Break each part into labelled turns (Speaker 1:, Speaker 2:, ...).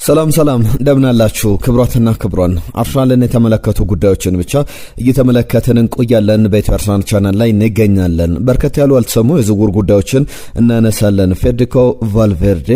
Speaker 1: ሰላም እንደምን አላችሁ ክብራትና ክብራን አርሰናልን የተመለከቱ ጉዳዮችን ብቻ እየተመለከትን እንቆያለን። በኢትዮአርሰናል ቻናል ላይ እንገኛለን። በርከት ያሉ አልተሰሙ የዝውውር ጉዳዮችን እናነሳለን። ፌዴሪኮ ቫልቬርዴ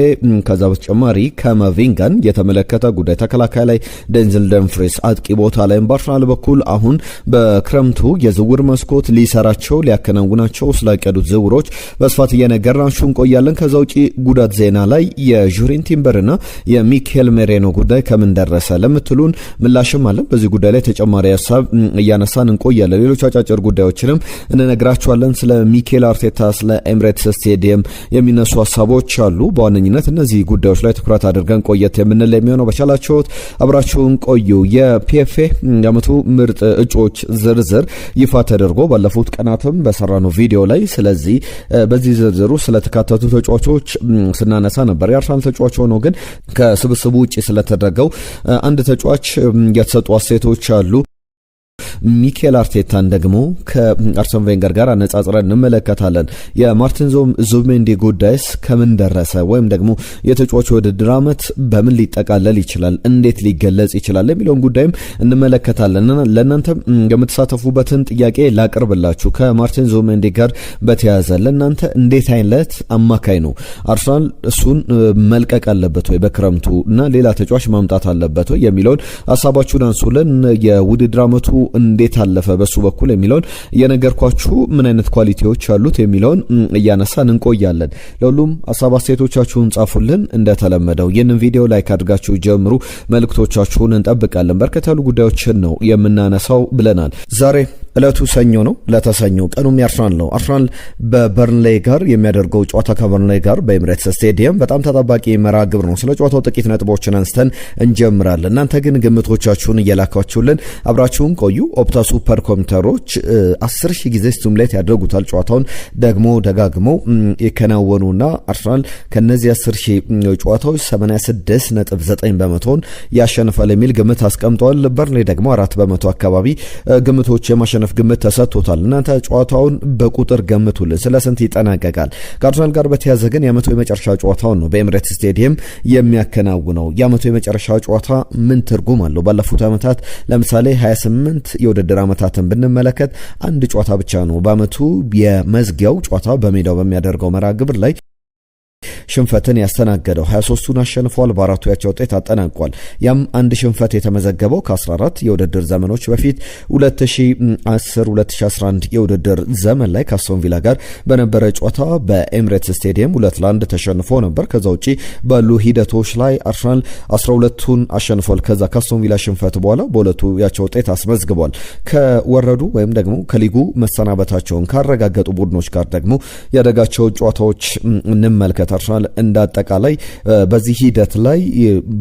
Speaker 1: ከዛ በተጨማሪ ካማቪንጋን የተመለከተ ጉዳይ፣ ተከላካይ ላይ ዴንዝል ደምፍሪስ፣ አጥቂ ቦታ ላይ በአርሰናል በኩል አሁን በክረምቱ የዝውውር መስኮት ሊሰራቸው ሊያከናውናቸው ስላቀዱት ዝውውሮች በስፋት እየነገርናችሁ እንቆያለን። ከዛ ውጪ ጉዳት ዜና ላይ የጁሪን ቲምበርና የሚኬል ሜሬኖ ጉዳይ ከምን ደረሰ ለምትሉን ምላሽም አለ። በዚህ ጉዳይ ላይ ተጨማሪ ሐሳብ እያነሳን እንቆያለን። ሌሎች አጫጭር ጉዳዮችንም እንነግራችኋለን። ስለ ሚኬል አርቴታ ስለ ኤምሬትስ ስቴዲየም የሚነሱ ሐሳቦች አሉ። በዋነኝነት እነዚህ ጉዳዮች ላይ ትኩረት አድርገን ቆየት የምንል የሚሆነው በቻላችሁት አብራችሁን ቆዩ። የፒኤፍኤ የዓመቱ ምርጥ እጩዎች ዝርዝር ይፋ ተደርጎ ባለፉት ቀናትም በሰራነው ቪዲዮ ላይ ስለዚህ በዚህ ዝርዝሩ ስለተካተቱ ተጫዋቾች ስናነሳ ነበር። የአርሰናል ተጫዋች ሆኖ ግን ከስብስቡ ውጪ ስለተደረገው አንድ ተጫዋች የተሰጡ አስተያየቶች አሉ። ሚኬል አርቴታን ደግሞ ከአርሰን ቬንገር ጋር አነጻጽረን እንመለከታለን። የማርቲን ዙቢሜንዲ ጉዳይስ ከምን ደረሰ፣ ወይም ደግሞ የተጫዋቹ ውድድር ዓመት በምን ሊጠቃለል ይችላል፣ እንዴት ሊገለጽ ይችላል የሚለውን ጉዳይም እንመለከታለን። ለእናንተ የምትሳተፉበትን ጥያቄ ላቅርብላችሁ። ከማርቲን ዙቢሜንዲ ጋር በተያያዘ ለእናንተ እንዴት አይነት አማካይ ነው አርሰናል እሱን መልቀቅ አለበት ወይ በክረምቱ እና ሌላ ተጫዋች ማምጣት አለበት ወይ የሚለውን ሀሳባችሁን አንሱልን። የውድድር ዓመቱ እንዴት አለፈ በሱ በኩል የሚለውን እየነገርኳችሁ ምን አይነት ኳሊቲዎች አሉት የሚለውን እያነሳን እንቆያለን። ለሁሉም ሀሳብ አስተያየቶቻችሁን ጻፉልን። እንደተለመደው ይህንን ቪዲዮ ላይክ አድርጋችሁ ጀምሩ። መልእክቶቻችሁን እንጠብቃለን። በርከት ያሉ ጉዳዮችን ነው የምናነሳው ብለናል። ዛሬ እለቱ ሰኞ ነው። ለተሰኞ ቀኑም ያርሰናል ነው። አርሰናል በበርንሌይ ጋር የሚያደርገው ጨዋታ ከበርንሌይ ጋር በኤምሬትስ ስቴዲየም በጣም ተጠባቂ መርሃ ግብር ነው። ስለ ጨዋታው ጥቂት ነጥቦችን አንስተን እንጀምራለን። እናንተ ግን ግምቶቻችሁን እየላካችሁልን አብራችሁን ቆዩ። ኦፕታ ሱፐር ኮምፒውተሮች 10,000 ጊዜ ስቲሙሌት ያደርጉታል። ጨዋታውን ደግሞ ደጋግመው ይከናወኑና አርሰናል ከነዚህ 10,000 ጨዋታዎች 86.9 በመቶን ያሸንፋል የሚል ግምት አስቀምጧል። በርንሌይ ደግሞ 4% አካባቢ ግምቶች የማሸነፍ ግምት ተሰጥቶታል። እናንተ ጨዋታውን በቁጥር ገምቱልን። ስለ ስንት ይጠናቀቃል? ከአርሰናል ጋር በተያያዘ ግን የዓመቱ የመጨረሻ ጨዋታውን ነው በኤምሬትስ ስቴዲየም የሚያከናውነው። የዓመቱ የመጨረሻ ጨዋታ ምን ትርጉም አለው? ባለፉት ዓመታት ለምሳሌ 28 የውድድር ዓመታትን ብንመለከት አንድ ጨዋታ ብቻ ነው በዓመቱ የመዝጊያው ጨዋታ በሜዳው በሚያደርገው መርሃ ግብር ላይ ሽንፈትን ያስተናገደው። 23ቱን አሸንፏል፣ በአራቱ ያቻ ውጤት አጠናቋል። ያም አንድ ሽንፈት የተመዘገበው ከ14 የውድድር ዘመኖች በፊት 2010-2011 የውድድር ዘመን ላይ ከአስቶን ቪላ ጋር በነበረ ጨዋታ በኤምሬትስ ስቴዲየም 2-1 ተሸንፎ ነበር። ከዛ ውጪ ባሉ ሂደቶች ላይ አርሰናል 12ቱን አሸንፏል። ከዛ ከአስቶን ቪላ ሽንፈት በኋላ በሁለቱ ያቻ ውጤት አስመዝግቧል። ከወረዱ ወይም ደግሞ ከሊጉ መሰናበታቸውን ካረጋገጡ ቡድኖች ጋር ደግሞ ያደጋቸው ጨዋታዎች እንመልከት። አርሰናል እንዳጠቃላይ በዚህ ሂደት ላይ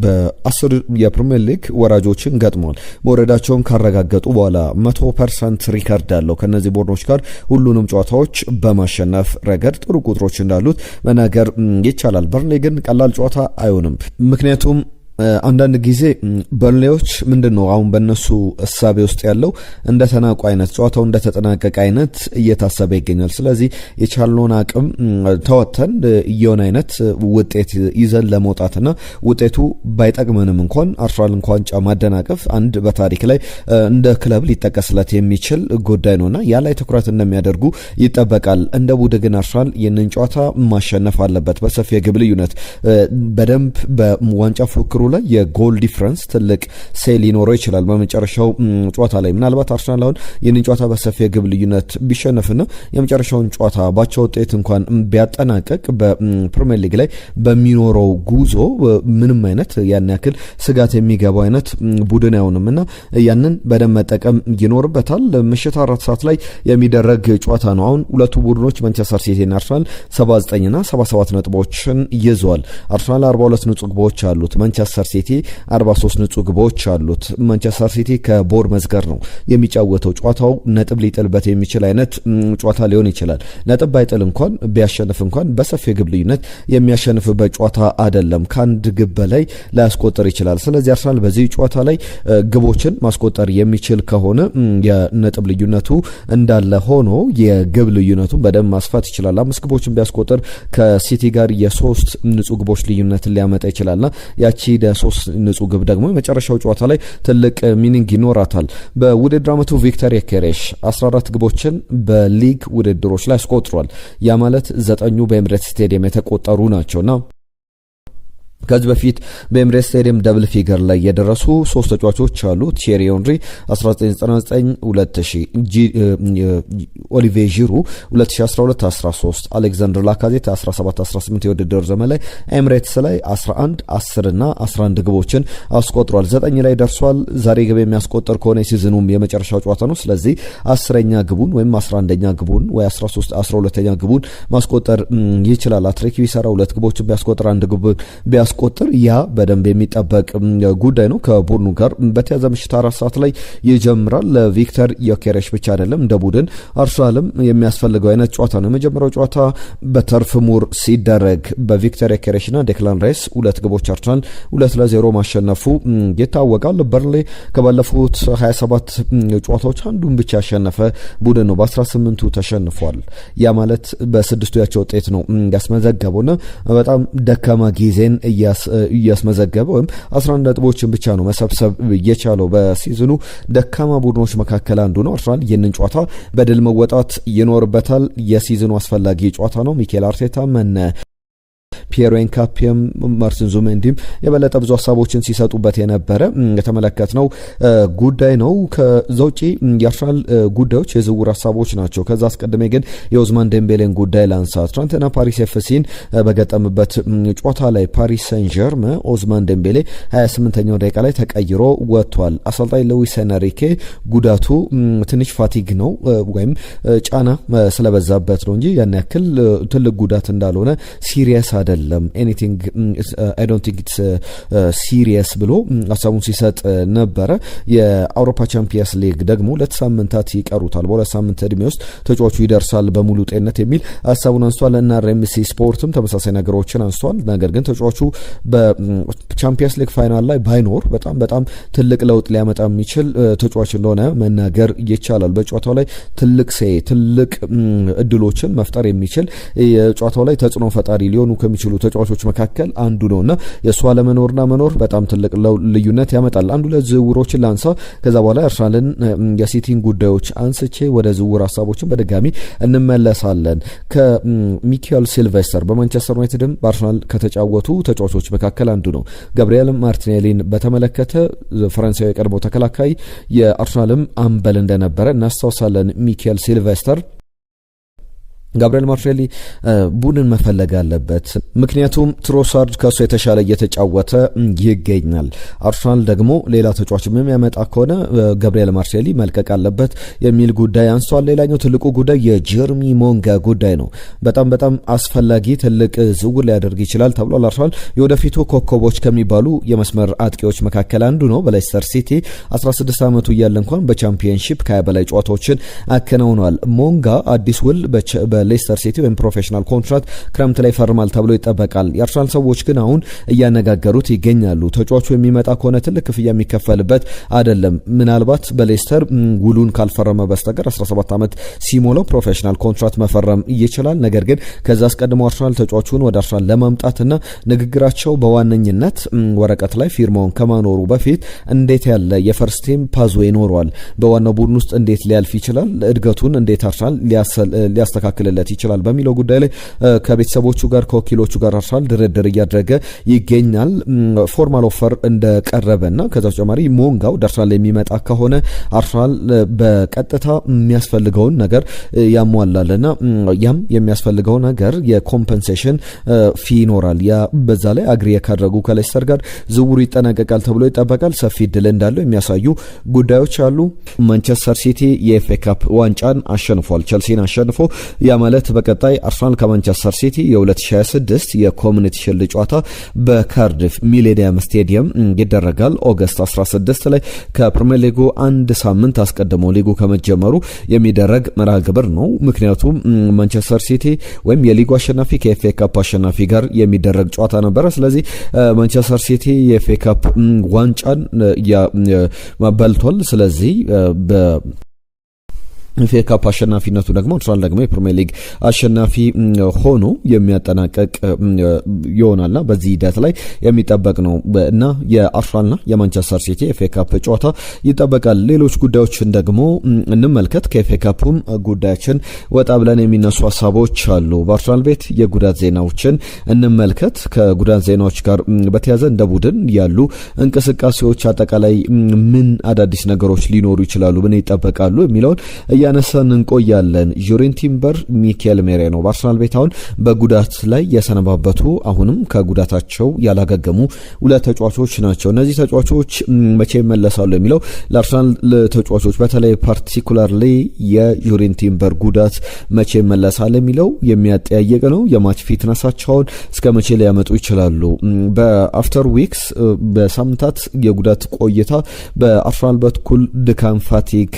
Speaker 1: በ10 የፕሪሚየር ሊግ ወራጆችን ገጥሟል። መውረዳቸውን ካረጋገጡ በኋላ 100% ሪከርድ አለው ከነዚህ ቡድኖች ጋር ሁሉንም ጨዋታዎች በማሸነፍ ረገድ ጥሩ ቁጥሮች እንዳሉት መናገር ይቻላል። በርንሌይ ግን ቀላል ጨዋታ አይሆንም። ምክንያቱም አንዳንድ ጊዜ በርንሌዮች ምንድነው አሁን በእነሱ እሳቤ ውስጥ ያለው እንደተናቁ አይነት ጨዋታው እንደተጠናቀቀ አይነት እየታሰበ ይገኛል። ስለዚህ የቻልነውን አቅም ተወተን የሆነ አይነት ውጤት ይዘን ለመውጣትና ውጤቱ ባይጠቅመንም እንኳን አርሰናል እንኳን ጫ ማደናቀፍ አንድ በታሪክ ላይ እንደ ክለብ ሊጠቀስለት የሚችል ጉዳይ ነውና ያ ላይ ትኩረት እንደሚያደርጉ ይጠበቃል። እንደ ቡድን ግን አርሰናል ይህንን ጨዋታ ማሸነፍ አለበት። በሰፊ የግብ ልዩነት በደንብ በዋንጫ ፉክክሩ ላይ የጎል ዲፍረንስ ትልቅ ሴል ሊኖረው ይችላል። በመጨረሻው ጨዋታ ላይ ምናልባት አርሰናል አሁን ይህንን ጨዋታ በሰፊ የግብ ልዩነት ቢሸነፍና የመጨረሻውን ጨዋታ ባቻ ውጤት እንኳን ቢያጠናቀቅ በፕሪሚየር ሊግ ላይ በሚኖረው ጉዞ ምንም አይነት ያን ያክል ስጋት የሚገባው አይነት ቡድን አይሆንምና ያንን በደንብ መጠቀም ይኖርበታል። ምሽት 4 ሰዓት ላይ የሚደረግ ጨዋታ ነው። አሁን ሁለቱ ቡድኖች ማንቸስተር ሲቲና አርሰናል 79ና 77 ነጥቦችን ይዘዋል። አርሰናል 42 ንጹህ ግቦች አሉት። ማንቸስተር ሲቲ 43 ንጹህ ግቦች አሉት። ማንቸስተር ሲቲ ከቦርመዝ ጋር ነው የሚጫወተው። ጨዋታው ነጥብ ሊጥልበት የሚችል አይነት ጨዋታ ሊሆን ይችላል። ነጥብ ባይጥል እንኳን ቢያሸንፍ እንኳን በሰፊ ግብ ልዩነት የሚያሸንፍበት ጨዋታ አይደለም። ከአንድ ግብ በላይ ላያስቆጥር ይችላል። ስለዚህ አርሰናል በዚህ ጨዋታ ላይ ግቦችን ማስቆጠር የሚችል ከሆነ የነጥብ ልዩነቱ እንዳለ ሆኖ የግብ ልዩነቱን በደንብ ማስፋት ይችላል። 5 ግቦችን ቢያስቆጥር ከሲቲ ጋር የ3 ንጹህ ግቦች ልዩነትን ሊያመጣ ይችላልና ያቺ የ3 ንጹህ ግብ ደግሞ የመጨረሻው ጨዋታ ላይ ትልቅ ሚኒንግ ይኖራታል። በውድድር ዓመቱ ቪክተር ዮኬሬሽ 14 ግቦችን በሊግ ውድድሮች ላይ አስቆጥሯል። ያ ማለት 9ኙ በኤምሬትስ ስቴዲየም የተቆጠሩ ናቸውና ከዚህ በፊት በኤምሬትስ ስቴዲየም ደብል ፊገር ላይ የደረሱ 3 ተጫዋቾች አሉ። ቲየሪ ሄንሪ 1999-2000፣ ኦሊቬ ዢሩ 2012-13፣ አሌክዛንደር ላካዜት 17-18 የውድድር ዘመን ላይ ኤምሬትስ ላይ 11፣ 10 እና 11 ግቦችን አስቆጥሯል። 9 ላይ ደርሷል። ዛሬ ግብ የሚያስቆጥር ከሆነ የሲዝኑም የመጨረሻው ጨዋታ ነው። ስለዚህ 10ኛ ግቡን ወይም 11ኛ ግቡን ወይ 12ኛ ግቡን ማስቆጠር ይችላል። አትሪክ ቢሰራ 2 ግቦችን ቢያስቆጥር 1 ግብ ቢያስቆጥር ያ በደንብ የሚጠበቅ ጉዳይ ነው። ከቡድኑ ጋር በተያዘ ምሽት 4 ሰዓት ላይ ይጀምራል። ለቪክተር ዮኬሬሽ ብቻ አይደለም እንደ ቡድን አርሰናልም የሚያስፈልገው አይነት ጨዋታ ነው። የመጀመሪያው ጨዋታ በተርፍ ሙር ሲደረግ በቪክተር ዮኬሬሽና ዴክላን ራይስ 2 ግቦች አርሰናል 2-0 ማሸነፉ ይታወቃል። በርንሌ ከባለፉት 27 ጨዋታዎች አንዱን ብቻ ያሸነፈ ቡድን ነው። በ18ቱ ተሸንፏል። ያ ማለት በ6ቱ ያቸው ውጤት ነው ያስመዘገበውና በጣም ደካማ ጊዜን እያስመዘገበ ወይም 11 ነጥቦችን ብቻ ነው መሰብሰብ የቻለው። በሲዝኑ ደካማ ቡድኖች መካከል አንዱ ነው። አርሰናል ይህንን ጨዋታ በድል መወጣት ይኖርበታል። የሲዝኑ አስፈላጊ ጨዋታ ነው። ሚኬል አርቴታ ፒየሮ ኤንካፒየም ማርቲን ዙቢሜንዲም የበለጠ ብዙ ሀሳቦችን ሲሰጡበት የነበረ የተመለከትነው ጉዳይ ነው። ከዛ ውጪ የአርሰናል ጉዳዮች የዝውውር ሀሳቦች ናቸው። ከዛ አስቀድሜ ግን የኦዝማን ዴምቤሌን ጉዳይ ላንሳ። ትናንትና ፓሪስ ኤፍሲን በገጠምበት ጨዋታ ላይ ፓሪስ ሰን ዠርመን ኦዝማን ዴምቤሌ 28ኛው ደቂቃ ላይ ተቀይሮ ወጥቷል። አሰልጣኝ ሉዊስ ኤንሪኬ ጉዳቱ ትንሽ ፋቲግ ነው ወይም ጫና ስለበዛበት ነው እንጂ ያን ያክል ትልቅ ጉዳት እንዳልሆነ ሲሪየስ አይደለም ኤኒቲንግ አይ ዶንት ቲንክ ኢትስ ሲሪየስ ብሎ ሀሳቡን ሲሰጥ ነበረ። የአውሮፓ ቻምፒየንስ ሊግ ደግሞ 2 ሳምንታት ይቀሩታል። በ2 ሳምንት እድሜ ውስጥ ተጫዋቹ ይደርሳል በሙሉ ጤንነት የሚል ሀሳቡን አንስቷል እና ኤምሲ ስፖርትም ተመሳሳይ ነገሮችን አንስቷል። ነገር ግን ተጫዋቹ በቻምፒየንስ ሊግ ፋይናል ላይ ባይኖር በጣም ትልቅ ለውጥ ሊያመጣ የሚችል ተጫዋች እንደሆነ መናገር ይቻላል። በጨዋታው ላይ ትልቅ እድሎችን መፍጠር የሚችል የጨዋታው ላይ ተጽዕኖ ፈጣሪ ሊሆኑ ከሚችሉ ተጫዋቾች መካከል አንዱ ነውና የእሱ አለመኖርና መኖር በጣም ትልቅ ልዩነት ያመጣል። አንዱ ለዝውውሮችን ላንሳ፣ ከዛ በኋላ አርሰናልን የሲቲን ጉዳዮች አንስቼ ወደ ዝውውር ሀሳቦችን በድጋሚ እንመለሳለን። ከሚካኤል ሲልቬስተር በማንቸስተር ዩናይትድም በአርሰናል ከተጫወቱ ተጫዋቾች መካከል አንዱ ነው። ጋብሪኤል ማርቲኔሊን በተመለከተ ፈረንሳዊ የቀድሞ ተከላካይ የአርሰናልም አምበል እንደነበረ እናስታውሳለን። ሚካኤል ሲልቬስተር ጋብሪኤል ማርቲኔሊ ቡድን መፈለግ አለበት፣ ምክንያቱም ትሮሳርድ ከሱ የተሻለ እየተጫወተ ይገኛል። አርሰናል ደግሞ ሌላ ተጫዋች የሚያመጣ ከሆነ ጋብሪኤል ማርቲኔሊ መልቀቅ አለበት የሚል ጉዳይ አንስቷል። ሌላኛው ትልቁ ጉዳይ የጀርሚ ሞንጋ ጉዳይ ነው። በጣም አስፈላጊ ትልቅ ዝውውር ሊያደርግ ይችላል ተብሏል። አርሰናል የወደፊቱ ኮከቦች ከሚባሉ የመስመር አጥቂዎች መካከል አንዱ ነው። በሌስተር ሲቲ 16 ዓመቱ እያለ እንኳን በቻምፒየንሺፕ ከ20 በላይ ጨዋታዎችን አከናውኗል። ሞንጋ አዲስ ውል ሌስተር ሲቲ ወይም ፕሮፌሽናል ኮንትራት ክረምት ላይ ፈርማል ተብሎ ይጠበቃል። የአርሰናል ሰዎች ግን አሁን እያነጋገሩት ይገኛሉ። ተጫዋቹ የሚመጣ ከሆነ ትልቅ ክፍያ የሚከፈልበት አይደለም። ምናልባት በሌስተር ውሉን ካልፈረመ በስተቀር 17 ዓመት ሲሞላው ፕሮፌሽናል ኮንትራት መፈረም ይችላል። ነገር ግን ከዛ አስቀድሞ አርሰናል ተጫዋቹን ወደ አርሰናል ለማምጣትና ንግግራቸው በዋነኝነት ወረቀት ላይ ፊርማውን ከማኖሩ በፊት እንዴት ያለ የፈርስት ቲም ፓዝዌ ይኖረዋል፣ በዋናው ቡድን ውስጥ እንዴት ሊያልፍ ይችላል፣ እድገቱን እንዴት አርሰናል ሊያስተካክልለት ይችላል በሚለው ጉዳይ ላይ ከቤተሰቦቹ ጋር ከወኪሎቹ ጋር አርሰናል ድርድር እያደረገ ይገኛል። ፎርማል ኦፈር እንደቀረበና ከዛ ተጨማሪ ሞንጋው አርሰናል የሚመጣ ከሆነ አርሰናል በቀጥታ የሚያስፈልገውን ነገር ያሟላልና ያም የሚያስፈልገው ነገር የኮምፐንሴሽን ፊ ይኖራል። ያ በዛ ላይ አግሪ ካደረጉ ከሌስተር ጋር ዝውውሩ ይጠናቀቃል ተብሎ ይጠበቃል። ሰፊ ድል እንዳለው የሚያሳዩ ጉዳዮች አሉ። ማንቸስተር ሲቲ የኤፍኤ ካፕ ዋንጫን አሸንፏል፣ ቸልሲን አሸንፎ ያ ማለት በቀጣይ አርሰናል ከማንቸስተር ሲቲ የ2026 የኮሚኒቲ ሺልድ ጨዋታ በካርዲፍ ሚሌኒየም ስቴዲየም ይደረጋል። ኦገስት 16 ላይ ከፕሪሚየር ሊጉ አንድ ሳምንት አስቀድሞ ሊጉ ከመጀመሩ የሚደረግ መርሃ ግብር ነው። ምክንያቱም ማንቸስተር ሲቲ ወይም የሊጉ አሸናፊ ከኤፍኤ ካፕ አሸናፊ ጋር የሚደረግ ጨዋታ ነበረ። ስለዚህ ማንቸስተር ሲቲ የኤፍኤ ካፕ ዋንጫን በልቷል። ስለዚህ ኤፍኤ ካፕ አሸናፊነቱ ደግሞ አርሰናል ደግሞ የፕሪሚየር ሊግ አሸናፊ ሆኖ የሚያጠናቀቅ ይሆናልና በዚህ ሂደት ላይ የሚጠበቅ ነው እና የአርሰናልና የማንቸስተር ሲቲ ኤፍኤ ካፕ ጨዋታ ይጠበቃል። ሌሎች ጉዳዮችን ደግሞ እንመልከት። ከኤፍኤ ካፕም ጉዳያችን ወጣ ብለን የሚነሱ ሀሳቦች አሉ። በአርሰናል ቤት የጉዳት ዜናዎችን እንመልከት። ከጉዳት ዜናዎች ጋር በተያያዘ እንደ ቡድን ያሉ እንቅስቃሴዎች አጠቃላይ ምን አዳዲስ ነገሮች ሊኖሩ ይችላሉ፣ ምን ይጠበቃሉ የሚለውን ያነሳን እንቆያለን። ጁሪን ቲምበር፣ ሚኬል ሜሬኖ በአርሰናል ቤት አሁን በጉዳት ላይ የሰነባበቱ አሁንም ከጉዳታቸው ያላገገሙ ሁለት ተጫዋቾች ናቸው። እነዚህ ተጫዋቾች መቼ ይመለሳሉ የሚለው ለአርሰናል ተጫዋቾች በተለይ ፓርቲኩላርሊ የጁሪን ቲምበር ጉዳት መቼ ይመለሳል የሚለው የሚያጠያይቅ ነው። የማች ፊትነሳቸውን እስከ መቼ ሊያመጡ ይችላሉ? በአፍተር ዊክስ በሳምንታት የጉዳት ቆይታ በአርሰናል በኩል ድካም፣ ፋቲግ፣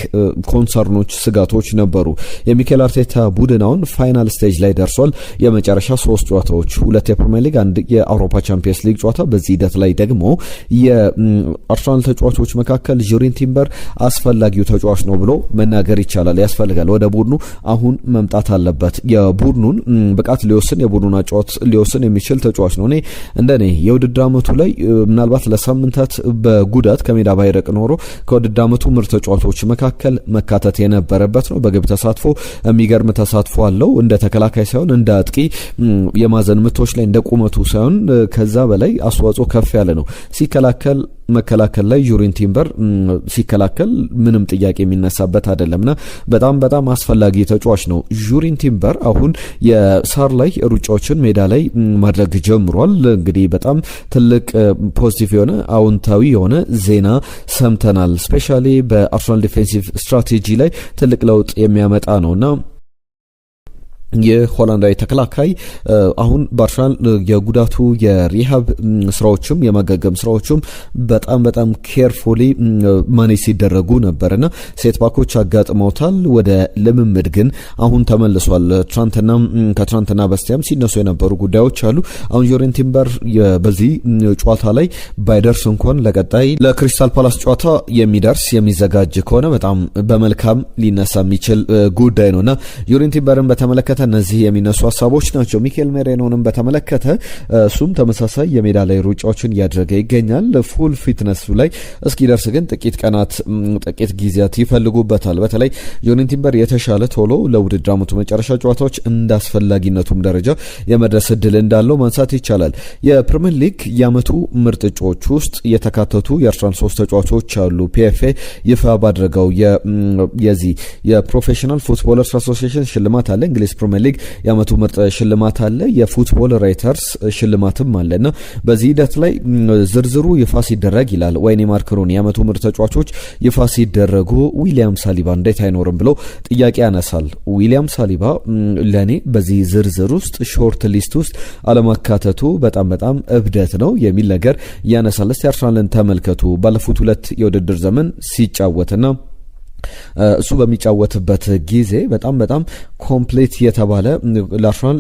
Speaker 1: ኮንሰርኖች፣ ስጋቶች ነበሩ። የሚኬል አርቴታ ቡድን አሁን ፋይናል ስቴጅ ላይ ደርሷል። የመጨረሻ 3 ጨዋታዎች፣ 2 የፕሪሚየር ሊግ፣ 1 የአውሮፓ ቻምፒየንስ ሊግ ጨዋታ። በዚህ ሂደት ላይ ደግሞ የአርሰናል ተጫዋቾች መካከል ጁሪን ቲምበር አስፈላጊው ተጫዋች ነው ብሎ መናገር ይቻላል። ያስፈልጋል፣ ወደ ቡድኑ አሁን መምጣት አለበት። የቡድኑን ብቃት ሊወስን የቡድኑን አጫዋት ሊወስን የሚችል ተጫዋች ነው። እኔ እንደኔ የውድድር አመቱ ላይ ምናልባት ለሳምንታት በጉዳት ከሜዳ ባይረቅ ኖሮ ከውድድር አመቱ ምርጥ ተጫዋቾች መካከል መካተት የነበረበት ነው። በግብ ተሳትፎ የሚገርም ተሳትፎ አለው። እንደ ተከላካይ ሳይሆን እንደ አጥቂ የማዘን ምቶች ላይ እንደ ቁመቱ ሳይሆን ከዛ በላይ አስተዋጽኦ ከፍ ያለ ነው። ሲከላከል መከላከል ላይ ጁሪን ቲምበር ሲከላከል ምንም ጥያቄ የሚነሳበት አይደለምና በጣም አስፈላጊ ተጫዋች ነው። ጁሪን ቲምበር አሁን የሳር ላይ ሩጫዎችን ሜዳ ላይ ማድረግ ጀምሯል። እንግዲህ በጣም ትልቅ ፖዚቲቭ የሆነ አዎንታዊ የሆነ ዜና ሰምተናል። ስፔሻሊ በአርሰናል ዲፌንሲቭ ስትራቴጂ ላይ ትልቅ ለውጥ የሚያመጣ ነውና የሆላንዳዊ ተከላካይ አሁን በአርሰናል የጉዳቱ የሪሃብ ስራዎችም የማገገም ስራዎችም በጣም ኬርፉሊ ማኔጅ ሲደረጉ ነበርና ሴት ባኮች አጋጥመውታል። ወደ ልምምድ ግን አሁን ተመልሷል። ከትናንትና በስቲያም ሲነሱ የነበሩ ጉዳዮች አሉ። አሁን ጁሪን ቲምበር በዚህ ጨዋታ ላይ ባይደርስ እንኳን ለቀጣይ ለክሪስታል ፓላስ ጨዋታ የሚዘጋጅ ከሆነ በጣም በመልካም ሊነሳ የሚችል ጉዳይ ነውና ጁሪን ቲምበርን በተመለከተ እነዚህ የሚነሱ ሀሳቦች ናቸው። ሚኬል ሜሬኖንም በተመለከተ እሱም ተመሳሳይ የሜዳ ላይ ሩጫዎችን እያደረገ ይገኛል። ፉል ፊትነስ ላይ እስኪደርስ ግን ጥቂት ጊዜያት ይፈልጉበታል። በተለይ ጁሪን ቲምበር የተሻለ ቶሎ ለውድድር ዓመቱ መጨረሻ ጨዋታዎች እንዳስፈላጊነቱም ደረጃ የመድረስ እድል እንዳለው ማንሳት ይቻላል። የፕሪሚየር ሊግ የዓመቱ ምርጥ እጩዎች ውስጥ የተካተቱ የአርሰናል 3 ተጫዋቾች አሉ። ፒኤፍኤ ይፋ ባደረገው የዚህ የፕሮፌሽናል ፉትቦለርስ አሶሲዬሽን ሽልማት አለ። እንግሊዝ ፕሪሚየር ሊግ የዓመቱ ምርጥ ሽልማት አለ። የፉትቦል ራይተርስ ሽልማትም አለና በዚህ ሂደት ላይ ዝርዝሩ ይፋ ሲደረግ ይላል ወይኔ ማርክ ሩኒ የዓመቱ ምርጥ ተጫዋቾች ይፋ ሲደረጉ ዊሊያም ሳሊባ እንዴት አይኖርም ብሎ ጥያቄ ያነሳል። ዊሊያም ሳሊባ ለኔ በዚህ ዝርዝር ውስጥ ሾርት ሊስት ውስጥ አለማካተቱ በጣም እብደት ነው የሚል ነገር ያነሳል። እስቲ አርሰናልን ተመልከቱ። ባለፉት 2 የውድድር ዘመን ሲጫወትና እሱ በሚጫወትበት ጊዜ በጣም ኮምፕሊት የተባለ ለአርሰናል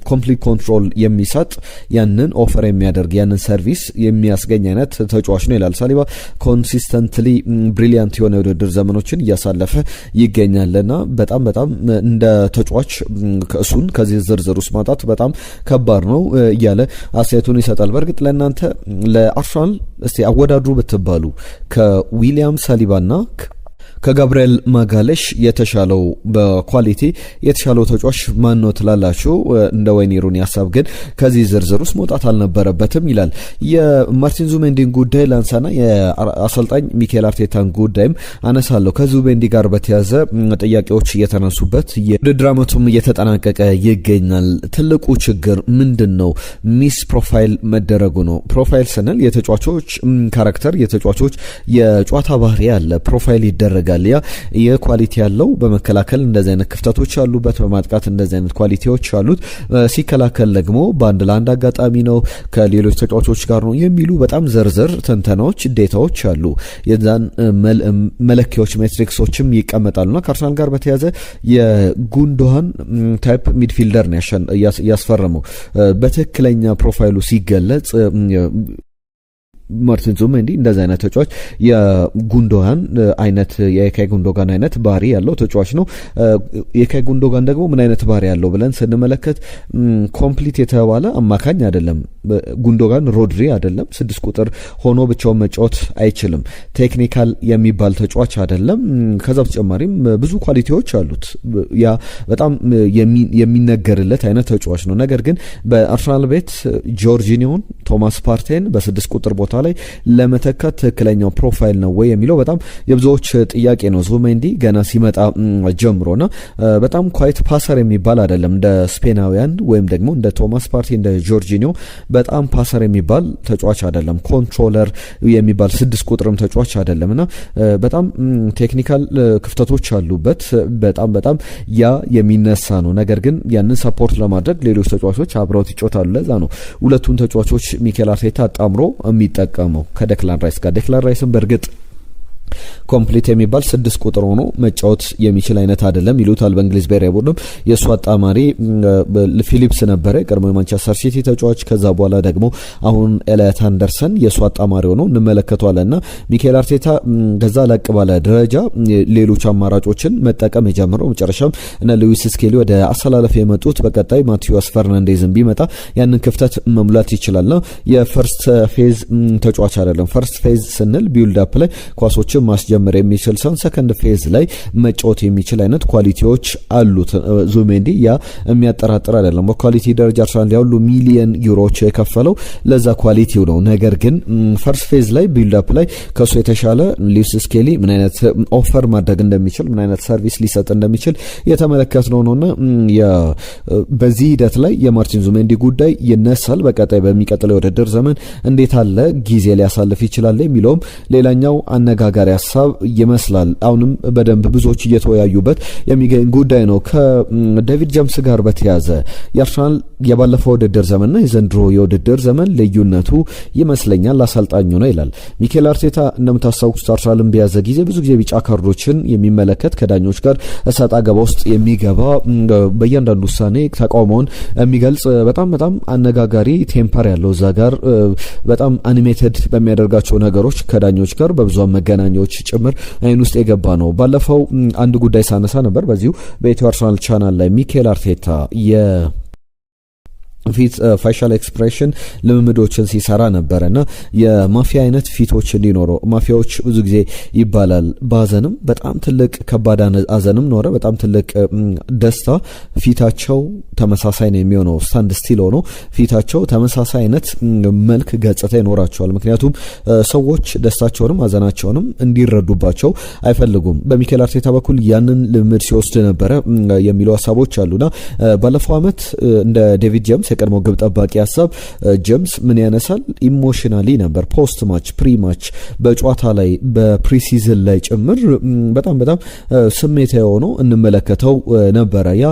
Speaker 1: ኮምፕሊት ኮንትሮል የሚሰጥ ያንን ኦፈር የሚያደርግ ያንን ሰርቪስ የሚያስገኝ አይነት ተጫዋች ነው ይላል ሳሊባ። ኮንሲስተንትሊ ብሪሊያንት የሆነ የውድድር ዘመኖችን እያሳለፈ ይገኛልና በጣም እንደ ተጫዋች እሱን ከዚህ ዝርዝር ውስጥ ማውጣት በጣም ከባድ ነው እያለ አስተያየቱን ይሰጣል። በእርግጥ ለእናንተ ለአርሰናል እስቲ አወዳድሩ ብትባሉ ከዊሊያም ሳሊባና ከጋብሪኤል ማጋሌሽ የተሻለው በኳሊቲ የተሻለው ተጫዋች ማን ነው ትላላችሁ? እንደ ወይኔ ሩኒ ሀሳብ ግን ከዚህ ዝርዝር ውስጥ መውጣት አልነበረበትም ይላል። የማርቲን ዙቤንዲን ጉዳይ ላንሳና የአሰልጣኝ ሚኬል አርቴታን ጉዳይም አነሳለሁ። ከዙቤንዲ ጋር በተያዘ ጥያቄዎች እየተነሱበት የውድድር ዓመቱም እየተጠናቀቀ ይገኛል። ትልቁ ችግር ምንድን ነው? ሚስ ፕሮፋይል መደረጉ ነው። ፕሮፋይል ስንል የተጫዋቾች ካራክተር የተጫዋቾች የጨዋታ ባህሪ ያለ ፕሮፋይል ይደረጋል። ያ የኳሊቲ ያለው በመከላከል እንደዚህ አይነት ክፍተቶች አሉበት፣ በማጥቃት እንደዚህ አይነት ኳሊቲዎች አሉት፣ ሲከላከል ደግሞ በአንድ ለአንድ አጋጣሚ ነው ከሌሎች ተጫዋቾች ጋር ነው የሚሉ በጣም ዘርዘር ትንተናዎች ዴታዎች አሉ። የዛን መለኪያዎች ሜትሪክሶችም ይቀመጣሉና ከአርሰናል ጋር በተያዘ የጉንዶሃን ታይፕ ሚድፊልደር ነው ያስፈረመው። በትክክለኛ ፕሮፋይሉ ሲገለጽ ማርቲን ዙቢሜንዲ እንደዚህ አይነት ተጫዋች የጉንዶጋን አይነት የኢልካይ ጉንዶጋን አይነት ባህሪ ያለው ተጫዋች ነው። ኢልካይ ጉንዶጋን ደግሞ ምን አይነት ባህሪ ያለው ብለን ስንመለከት ኮምፕሊት የተባለ አማካኝ አይደለም። ጉንዶጋን ሮድሪ አይደለም። 6 ቁጥር ሆኖ ብቻውን መጫወት አይችልም። ቴክኒካል የሚባል ተጫዋች አይደለም። ከዛ በተጨማሪም ብዙ ኳሊቲዎች አሉት። ያ በጣም የሚነገርለት አይነት ተጫዋች ነው። ነገር ግን በአርሰናል ቤት ጆርጂኒዮን ቶማስ ፓርቴን በ6 ቁጥር ቦታ ላይ ለመተካት ትክክለኛው ፕሮፋይል ነው ወይ የሚለው በጣም የብዙዎች ጥያቄ ነው። ዙቢሜንዲ ገና ሲመጣ ጀምሮና በጣም ኳይት ፓሰር የሚባል አይደለም። እንደ ስፔናውያን ወይም ደግሞ እንደ ቶማስ ፓርቲ እንደ ጆርጂኒዮ በጣም ፓሰር የሚባል ተጫዋች አይደለም። ኮንትሮለር የሚባል 6 ቁጥርም ተጫዋች አይደለምና በጣም ቴክኒካል ክፍተቶች አሉበት። በጣም ያ የሚነሳ ነው። ነገር ግን ያንን ሰፖርት ለማድረግ ሌሎች ተጫዋቾች አብረውት ይጫወታሉ። ለዛ ነው ሁለቱን ተጫዋቾች ሚኬል አርቴታ አጣምሮ የሚጠቀመው ከዴክላን ራይስ ጋር። ዴክላን ራይስን በእርግጥ ኮምፕሊት የሚባል 6 ቁጥር ሆኖ መጫወት የሚችል አይነት አይደለም ይሉታል በእንግሊዝ ብሔራዊ ቡድን። የእሱ አጣማሪ ፊሊፕስ ነበረ ቀድሞ የማንቸስተር ሲቲ ተጫዋች። ከዛ በኋላ ደግሞ አሁን ኤሊዮት አንደርሰን የእሱ አጣማሪ ሆኖ እንመለከተዋለንና ሚኬል አርቴታ ከዛ ለቅ ባለ ደረጃ ሌሎች አማራጮችን መጠቀም የጀመረው መጨረሻም እነ ሉዊስ ስኬሊ ወደ አሰላለፍ የመጡት በቀጣይ ማቲያስ ፈርናንዴዝን ቢመጣ ያንን ክፍተት መሙላት ይችላልና የፈርስት ፌዝ ተጫዋች አይደለም። ፈርስት ፌዝ ስንል ቢልድ አፕ ላይ ኳሶችን ማስጀመር የሚችል ሰው ሰከንድ ፌዝ ላይ መጫወት የሚችል አይነት ኳሊቲዎች አሉት ዙቢሜንዲ። ያ የሚያጠራጥር አይደለም። በኳሊቲ ደረጃ አርሰናል ያሉ ሚሊየን ዩሮዎች የከፈለው ለዛ ኳሊቲው ነው። ነገር ግን ፈርስት ፌዝ ላይ ቢልድ አፕ ላይ ከሱ የተሻለ ሉዊስ ስኬሊ ምን አይነት ኦፈር ማድረግ እንደሚችል ምን አይነት ሰርቪስ ሊሰጥ እንደሚችል የተመለከትነው ነውና በዚህ ሂደት ላይ የማርቲን ዙቢሜንዲ ጉዳይ ይነሳል። በቀጣይ በሚቀጥለው የውድድር ዘመን እንዴት አለ ጊዜ ሊያሳልፍ ይችላል የሚለውም ሌላኛው አነጋጋሪ ሀሳብ ይመስላል። አሁንም በደንብ ብዙዎች እየተወያዩበት የሚገኝ ጉዳይ ነው። ከዴቪድ ጀምስ ጋር በተያዘ የአርሰናል የባለፈው ውድድር ዘመንና የዘንድሮ የውድድር ዘመን ልዩነቱ ይመስለኛል አሰልጣኙ ነው ይላል ሚኬል አርቴታ። እንደምታስታውሱት አርሰናልን በያዘ ጊዜ ብዙ ጊዜ ቢጫ ካርዶችን የሚመለከት ከዳኞች ጋር እሰጥ አገባ ውስጥ የሚገባ በእያንዳንዱ ውሳኔ ተቃውሞውን የሚገልጽ በጣም አነጋጋሪ ቴምፐር ያለው እዛ ጋር በጣም አኒሜትድ በሚያደርጋቸው ነገሮች ከዳኞች ጋር በብዙሃን መገናኛዎች ጭምር አይን ውስጥ የገባ ነው። ባለፈው አንድ ጉዳይ ሳነሳ ነበር በዚሁ በኢትዮ አርሰናል ቻናል ላይ ሚኬል አርቴታ ፊት ፋሻል ኤክስፕሬሽን ልምምዶችን ሲሰራ ነበረና የማፊያ አይነት ፊቶች እንዲኖረው ማፊያዎች ብዙ ጊዜ ይባላል በአዘንም በጣም ትልቅ ከባድ አዘንም ኖረ በጣም ትልቅ ደስታ ፊታቸው ተመሳሳይ ነው የሚሆነው። ስታንድ ስቲል ሆኖ ፊታቸው ተመሳሳይ አይነት መልክ ገጽታ ይኖራቸዋል። ምክንያቱም ሰዎች ደስታቸውንም አዘናቸውንም እንዲረዱባቸው አይፈልጉም። በሚኬል አርቴታ በኩል ያንን ልምምድ ሲወስድ ነበረ የሚሉ ሀሳቦች አሉና ባለፈው አመት እንደ ዴቪድ ጀምስ የቀድሞ ግብ ጠባቂ ሀሳብ ጀምስ ምን ያነሳል ኢሞሽናሊ ነበር ፖስት ማች ፕሪ ማች በጨዋታ ላይ በፕሪሲዝን ላይ ጭምር በጣም ስሜት ሆኖ እንመለከተው ነበረ። ያ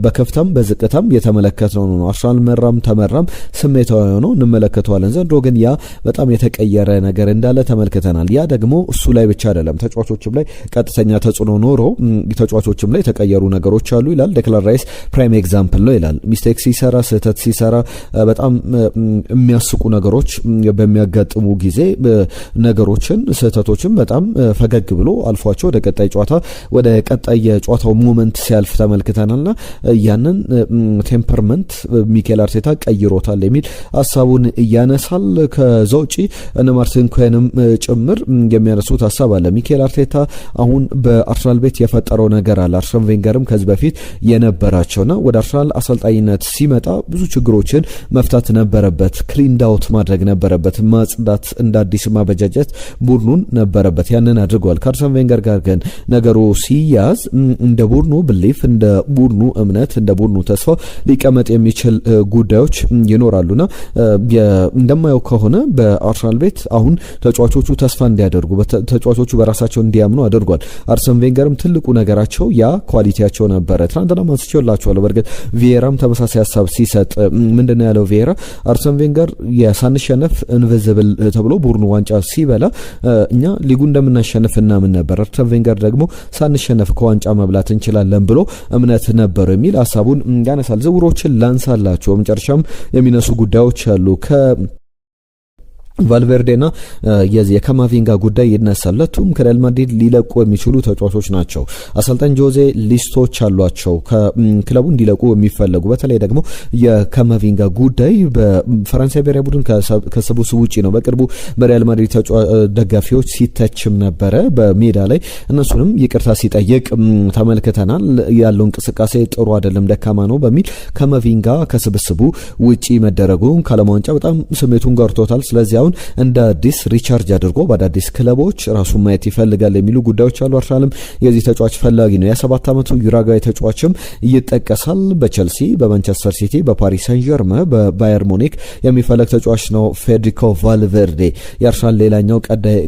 Speaker 1: በከፍታም በዝቅታም የተመለከተው ነው። አርሰናል መራም ተመራም ስሜት ሆኖ እንመለከተዋለን። ዘንድሮ ግን ያ በጣም የተቀየረ ነገር እንዳለ ተመልክተናል። ያ ደግሞ እሱ ላይ ብቻ አይደለም ተጫዋቾችም ላይ ቀጥተኛ ተጽዕኖ ኖሮ ተጫዋቾችም ላይ የተቀየሩ ነገሮች አሉ ይላል። ዴክላን ራይስ ፕራይም ኤግዛምፕል ነው ይላል። ሚስቴክ ሲሰራ ስህተት ሲሰራ በጣም የሚያስቁ ነገሮች በሚያጋጥሙ ጊዜ ነገሮችን ስህተቶችን በጣም ፈገግ ብሎ አልፏቸው ወደ ቀጣይ ጨዋታ ወደ ቀጣይ የጨዋታው ሞመንት ሲያልፍ ተመልክተናልና ያንን ቴምፐርመንት ሚኬል አርቴታ ቀይሮታል የሚል ሀሳቡን እያነሳል። ከዛ ውጪ እነ ማርቲን ኮይንም ጭምር የሚያነሱት ሀሳብ አለ። ሚኬል አርቴታ አሁን በአርሰናል ቤት የፈጠረው ነገር አለ። አርሰን ቬንገርም ከዚህ በፊት የነበራቸውና ወደ አርሰናል አሰልጣኝነት ሲመጣ ብዙ ችግሮችን መፍታት ነበረበት። ክሊንድ አውት ማድረግ ነበረበት። ማጽዳት እንደ አዲስ ማበጃጀት ቡድኑን ነበረበት። ያንን አድርጓል። ከአርሰን ቬንገር ጋር ግን ነገሩ ሲያዝ እንደ ቡድኑ ብሊፍ እንደ ቡድኑ እምነት እንደ ቡድኑ ተስፋ ሊቀመጥ የሚችል ጉዳዮች ይኖራሉና እንደማየው ከሆነ በአርሰናል ቤት አሁን ተጫዋቾቹ ተስፋ እንዲያደርጉ ተጫዋቾቹ በራሳቸው እንዲያምኑ አድርጓል። አርሰን ቬንገርም ትልቁ ነገራቸው ያ ኳሊቲያቸው ነበረ። ትናንትና ማንስቼላችኋለሁ። በእርግጥ ቪዬራም ተመሳሳይ ሀሳብ ሲሰጥ ምንድነው ያለው ቪዬራ አርሰን ቬንገር የሳንሸነፍ ኢንቪዚብል ተብሎ ቡድኑ ዋንጫ ሲበላ እኛ ሊጉ እንደምናሸንፍ እናምን ነበር። አርሰን ቬንገር ደግሞ ሳንሸነፍ ከዋንጫ መብላት እንችላለን ብሎ እምነት ነበረው የሚል ሀሳቡን ያነሳል። ዝውውሮችን ላንሳላቸው መጨረሻም የሚነሱ ጉዳዮች አሉ። ቫልቬርዴና የካማቪንጋ ጉዳይ ይነሳል። ሁለቱም ከሪያል ማድሪድ ሊለቁ የሚችሉ ተጫዋቾች ናቸው። አሰልጣኝ ጆዜ ሊስቶች አሏቸው ከክለቡ እንዲለቁ የሚፈለጉ። በተለይ ደግሞ የካማቪንጋ ጉዳይ በፈረንሳይ ብሔራዊ ቡድን ከስብስቡ ውጪ ነው። በቅርቡ በሪያል ማድሪድ ደጋፊዎች ሲተችም ነበረ በሜዳ ላይ። እነሱንም ይቅርታ ሲጠይቅ ተመልክተናል። ያለው እንቅስቃሴ ጥሩ አይደለም፣ ደካማ ነው በሚል ካማቪንጋ ከስብስቡ ውጪ መደረጉን ከዓለም ዋንጫ በጣም ስሜቱን ገርቶታል። ስለዚህ አሁን እንደ አዲስ ሪቻርጅ አድርጎ በአዳዲስ ክለቦች ራሱን ማየት ይፈልጋል የሚሉ ጉዳዮች አሉ። አርሰናልም የዚህ ተጫዋች ፈላጊ ነው። የ7 ዓመቱ ዩራጓይ ተጫዋችም ይጠቀሳል። በቸልሲ፣ በማንቸስተር ሲቲ፣ በፓሪስ ሰን ዠርመን፣ በባየር ሙኒክ የሚፈለግ ተጫዋች ነው ፌዴሪኮ ቫልቬርዴ። የአርሰናል ሌላኛው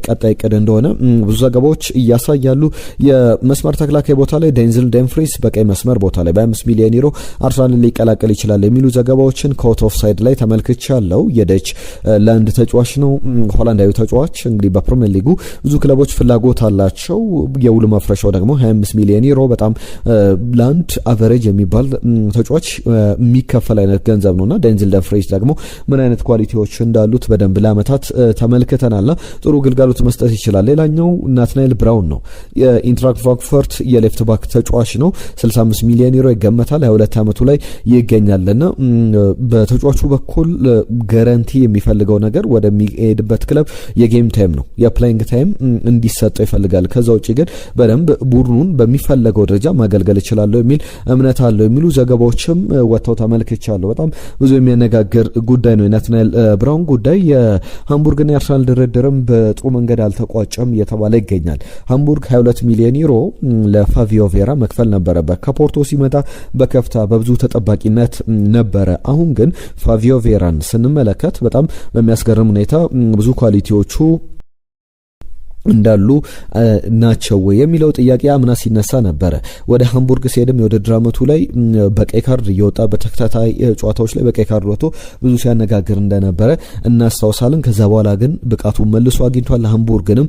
Speaker 1: ቀጣይ ቅድ እንደሆነ ብዙ ዘገባዎች እያሳያሉ። የመስመር ተከላካይ ቦታ ላይ ዴንዝል ደምፍሪስ በቀይ መስመር ቦታ ላይ በ5 ሚሊዮን ዩሮ አርሰናልን ሊቀላቀል ይችላል የሚሉ ዘገባዎችን ከአውት ኦፍ ሳይድ ላይ ተመልክቻለሁ። የደች ላንድ ተጫዋች ነው። ሆላንዳዊ ተጫዋች እንግዲህ በፕሪሚየር ሊጉ ብዙ ክለቦች ፍላጎት አላቸው። የውል ማፍረሻው ደግሞ 25 ሚሊዮን ዩሮ በጣም ላንድ አቨሬጅ የሚባል ተጫዋች የሚከፈል አይነት ገንዘብ ነውና ዴንዝል ደምፍሪስ ደግሞ ምን አይነት ኳሊቲዎች እንዳሉት በደንብ ለአመታት ተመልክተናልና ጥሩ ግልጋሎት መስጠት ይችላል። ሌላኛው ናትናኤል ብራውን ነው። የኢንትራክት ፍራንክፈርት የሌፍት ባክ ተጫዋች ነው። 65 ሚሊዮን ዩሮ ይገመታል። 22 ዓመቱ ላይ ይገኛልና በተጫዋቹ በኩል ጋራንቲ የሚፈልገው ነገር ወደሚሄድበት ክለብ የጌም ታይም ነው፣ የፕሌይንግ ታይም እንዲሰጠው ይፈልጋል። ከዛ ውጪ ግን በደንብ ቡድኑን በሚፈለገው ደረጃ ማገልገል ይችላል የሚል እምነት አለው የሚሉ ዘገባዎችም ወጥተው ተመልክቻለሁ። በጣም ብዙ የሚያነጋግር ጉዳይ ነው የናትናኤል ብራውን ጉዳይ። የሃምቡርግና የአርሰናል ድርድርም በጥሩ መንገድ አልተቋጨም እየተባለ ይገኛል። ሃምቡርግ 22 ሚሊዮን ዩሮ ለፋቪዮ ቬራ መክፈል ነበረበት። ከፖርቶ ሲመጣ በከፍታ በብዙ ተጠባቂነት ነበረ። አሁን ግን ፋቪዮ ቬራን ስንመለከት በጣም በሚያስገርም ሁኔታ ብዙ ኳሊቲዎቹ እንዳሉ ናቸው የሚለው ጥያቄ አምና ሲነሳ ነበረ። ወደ ሃምቡርግ ሲሄድም የውድድር ዓመቱ ላይ በቀይ ካርድ እየወጣ በተከታታይ ጨዋታዎች ላይ በቀይ ካርድ ወጥቶ ብዙ ሲያነጋግር እንደነበረ እናስታውሳለን። ከዛ በኋላ ግን ብቃቱን መልሶ አግኝቷል። ሃምቡርግንም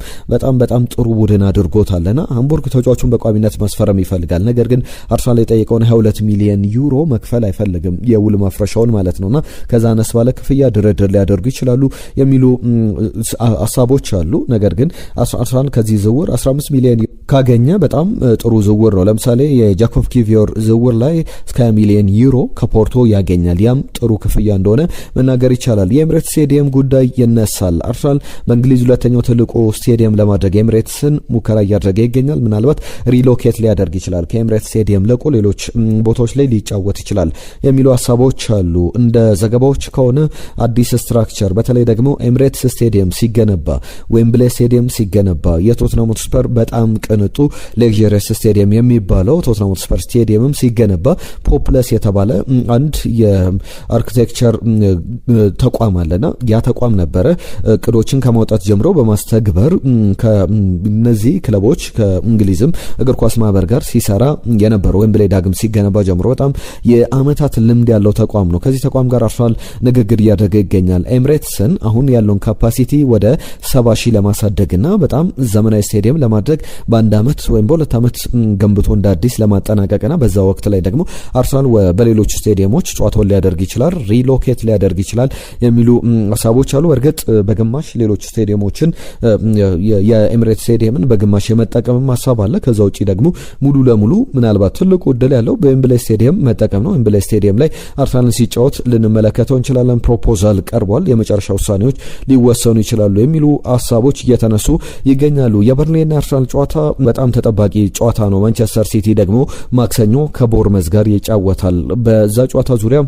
Speaker 1: በጣም ጥሩ ቡድን አድርጎታልና ሃምቡርግ ተጫዋቹን በቋሚነት ማስፈረም ይፈልጋል። ነገር ግን አርሰናል የጠየቀውን 22 ሚሊዮን ዩሮ መክፈል አይፈልግም፣ የውል ማፍረሻውን ማለት ነውና ከዛ አነስ ባለ ክፍያ ድርድር ሊያደርጉ ይችላሉ የሚሉ ሀሳቦች አሉ። ነገር ግን አርሰናል ከዚህ ዝውውር 15 ሚሊዮን ካገኘ በጣም ጥሩ ዝውውር ነው። ለምሳሌ የጃኮብ ኪቪዮር ዝውውር ላይ እስከ 20 ሚሊዮን ዩሮ ከፖርቶ ያገኛል። ያም ጥሩ ክፍያ እንደሆነ መናገር ይቻላል። የኤምሬትስ ስቴዲየም ጉዳይ ይነሳል። አርሰናል በእንግሊዝ ሁለተኛው ትልቁ ስቴዲየም ለማድረግ ኤምሬትስን ሙከራ እያደረገ ይገኛል። ምናልባት ሪሎኬት ሊያደርግ ይችላል። ከኤምሬትስ ስቴዲየም ለቆ ሌሎች ቦታዎች ላይ ሊጫወት ይችላል የሚሉ ሀሳቦች አሉ። እንደ ዘገባዎች ከሆነ አዲስ ስትራክቸር በተለይ ደግሞ ኤምሬትስ ስቴዲየም ሲገነባ፣ ዌምብሌ ስቴዲየም ሲገነባ፣ የቶትናም ሆትስፐር በጣም ቅንጡ ሌክዠሪየስ ስቴዲየም የሚባለው ቶትናም ሆትስፐር ስቴዲየምም ሲገነባ ፖፕለስ የተባለ አንድ የአርኪቴክቸር ተቋም አለና ያ ተቋም ነበረ እቅዶችን ከማውጣት ጀምሮ በማስተግበር ከነዚህ ክለቦች ከእንግሊዝም እግር ኳስ ማህበር ጋር ሲሰራ የነበረው ዌምብሌ ዳግም ሲገነባ ጀምሮ በጣም የአመታት ልምድ ያለው ተቋም ነው። ከዚህ ተቋም ጋር አርሰናል ንግግር እያደረገ ይገኛል። ኤምሬትስን አሁን ያለውን ካፓሲቲ ወደ 70 ሺህ ለማሳደግና በጣም ዘመናዊ ስቴዲየም ለማድረግ በአንድ አመት ወይም በሁለት አመት ገንብቶ እንደ አዲስ ለማጠናቀቅና በዛ ወቅት ላይ ደግሞ አርሰናል በሌሎች ስቴዲየሞች ጨዋታውን ሊያደርግ ይችላል፣ ሪሎኬት ሊያደርግ ይችላል የሚሉ ሀሳቦች አሉ። እርግጥ በግማሽ ሌሎች ስቴዲየሞችን የኤምሬትስ ስቴዲየምን በግማሽ የመጠቀምም ሀሳብ አለ። ከዛ ውጪ ደግሞ ሙሉ ለሙሉ ምናልባት ትልቁ እድል ያለው በዌምብሌ ስቴዲየም መጠቀም ነው። ዌምብሌ ስቴዲየም ላይ አርሰናልን ሲጫወት ልንመለከተው እንችላለን። ፕሮፖዛል ቀርቧል። የመጨረሻ ውሳኔዎች ሊወሰኑ ይችላሉ የሚሉ ሀሳቦች እየተነሱ ይገኛሉ። የበርንሌና አርሰናል ጨዋታ በጣም ተጠባቂ ጨዋታ ነው። ማንቸስተር ሲቲ ደግሞ ማክሰኞ ከቦርመዝ ጋር ይጫወታል። በዛ ጨዋታ ዙሪያ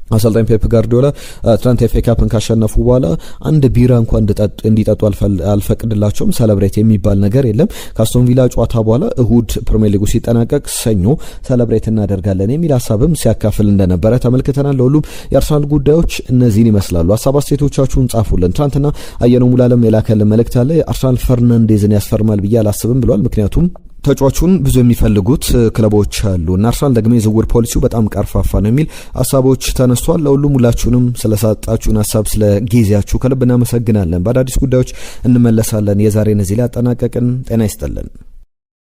Speaker 1: አሰልጣኝ ፔፕ ጋርዲዮላ ትናንት ኤፍ ኤ ካፕን ካሸነፉ በኋላ አንድ ቢራ እንኳን እንዲጠጡ አልፈቅድላቸውም፣ ሰለብሬት የሚባል ነገር የለም። ከአስቶን ቪላ ጨዋታ በኋላ እሁድ ፕሪሚየር ሊጉ ሲጠናቀቅ ሰኞ ሰለብሬት እናደርጋለን የሚል ሀሳብም ሲያካፍል እንደነበረ ተመልክተናል። ለሁሉም የአርሰናል ጉዳዮች እነዚህን ይመስላሉ። ሀሳብ አስተያየቶቻችሁን ጻፉልን። ትናንትና አየነው ሙሉዓለም የላከልን መልእክት አለ። አርሰናል ፈርናንዴዝን ያስፈርማል ብዬ አላስብም ብሏል። ምክንያቱም ተጫዋቹን ብዙ የሚፈልጉት ክለቦች አሉ እና አርሰናል ደግሞ የዝውውር ፖሊሲው በጣም ቀርፋፋ ነው የሚል ሀሳቦች ተነስቷል። ለሁሉም ሁላችሁንም ስለሰጣችሁን ሀሳብ ስለ ጊዜያችሁ ከልብ እናመሰግናለን። በአዳዲስ ጉዳዮች እንመለሳለን። የዛሬን እዚህ ላይ አጠናቀቅን። ጤና ይስጥልን።